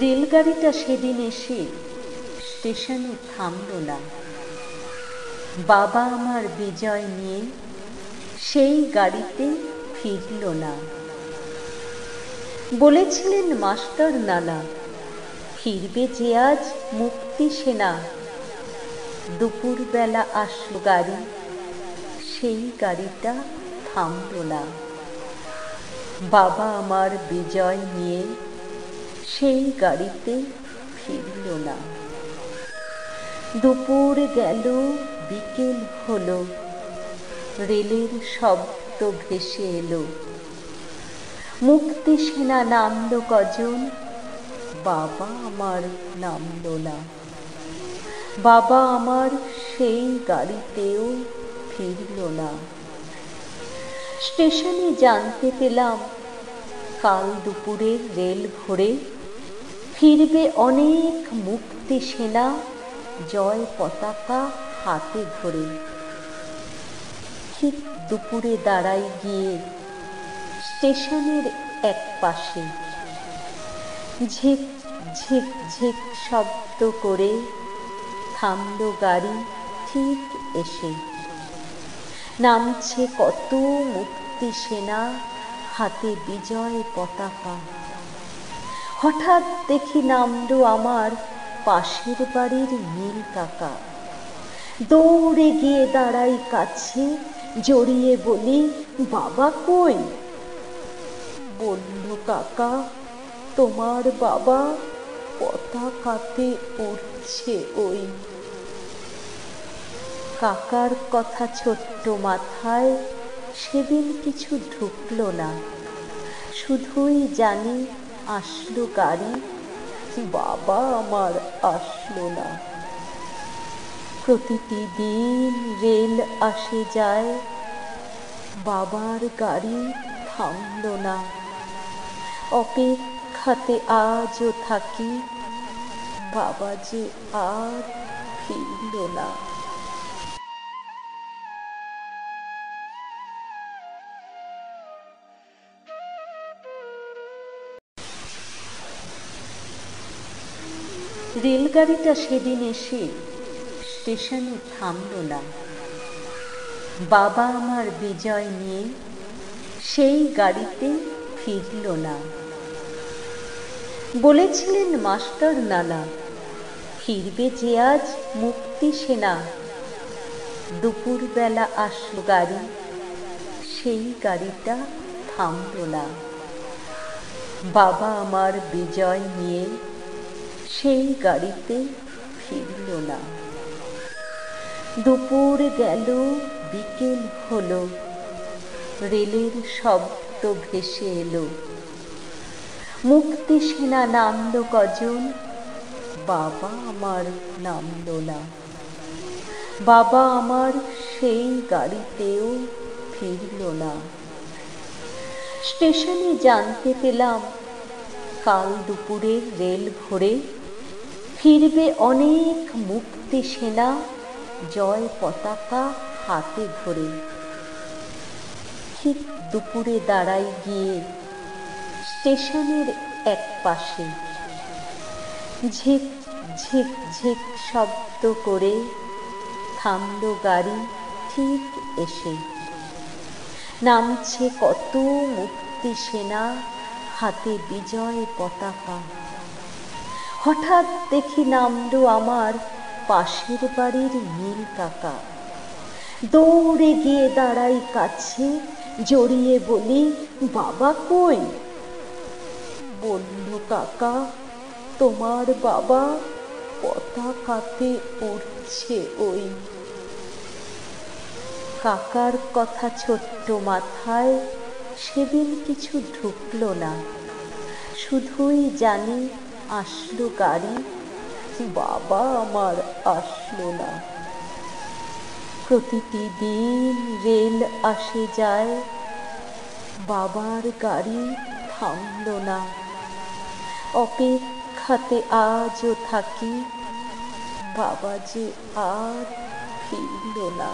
রেলগাড়িটা সেদিন এসে স্টেশনে থামল না। বাবা আমার বিজয় নিয়ে সেই গাড়িতে ফিরল না। বলেছিলেন মাস্টার নানা, ফিরবে যে আজ মুক্তি সেনা। দুপুরবেলা আসলো গাড়ি, সেই গাড়িটা থামল না। বাবা আমার বিজয় নিয়ে সেই গাড়িতে ফিরল না। দুপুর গেল, বিকেল হলো, রেলের শব্দ ভেসে এলো। মুক্তি সেনা নামলো কজন, বাবা আমার নামলো না। বাবা আমার সেই গাড়িতেও ফিরল না। স্টেশনে জানতে পেলাম কাল দুপুরের রেল ভোরে ফিরবে অনেক মুক্তি সেনা, জয় পতাকা হাতে ধরে। ঠিক দুপুরে দাঁড়াই গিয়ে স্টেশনের এক পাশে, ঝিক ঝিক ঝিক শব্দ করে থামলো গাড়ি ঠিক এসে। নামছে কত মুক্তি সেনা, হাতে বিজয় পতাকা। হঠাৎ দেখি নামলো আমার পাশের বাড়ির নীল কাকা। দৌড়ে গিয়ে দাঁড়াই কাছে, জড়িয়ে বলি, বাবা কই? বলল কাকা, তোমার বাবা পতাকাতে উড়ছে ওই। কাকার কথা ছোট্ট মাথায় সেদিন কিছু ঢুকলো না। শুধুই জানি আসলো গাড়ি, বাবা আমার আসলো না। প্রতিটি দিন রেল আসে যায়, বাবার গাড়ি থামলো না। অপেক্ষাতে আজও থাকি, বাবা যে আর ফিরল না। রেলগাড়িটা সেদিন এসে স্টেশনে থামল না। বাবা আমার বিজয় নিয়ে সেই গাড়িতে ফিরল না। বলেছিলেন মাস্টার নানা, ফিরবে যে আজ মুক্তি সেনা। দুপুরবেলা আসলো গাড়ি, সেই গাড়িটা থামল না। বাবা আমার বিজয় নিয়ে সেই গাড়িতে ফিরল না। দুপুর গেল, বিকেল হলো, রেলের শব্দ ভেসে এলো। মুক্তি সেনা নামলো কজন, বাবা আমার নামলো না। বাবা আমার সেই গাড়িতেও ফিরল না। স্টেশনে জানতে পেলাম কাল দুপুরের রেল ভোরে ফিরবে অনেক মুক্তি সেনা, জয় পতাকা হাতে ধরে। ঠিক দুপুরে দাঁড়াই গিয়ে স্টেশনের এক পাশে, ঝিক ঝিক ঝিক শব্দ করে থামলো গাড়ি ঠিক এসে। নামছে কত মুক্তি সেনা, হাতে বিজয় পতাকা। হঠাৎ দেখি নামলো আমার পাশের বাড়ির নীল কাকা। দৌড়ে গিয়ে দাঁড়াই কাছে, জড়িয়ে বলি, বাবা কই? বলল কাকা, তোমার বাবা পতাকাতে উড়ছে ওই। কাকার কথা ছোট্ট মাথায় সেদিন কিছু ঢুকলো না। শুধুই জানি আসলো গাড়ি, বাবা আমার আসলো না। প্রতিটি দিন রেল আসে যায়, বাবার গাড়ি থামলো না। অপেক্ষাতে আজও থাকি, বাবা যে আর ফিরল না।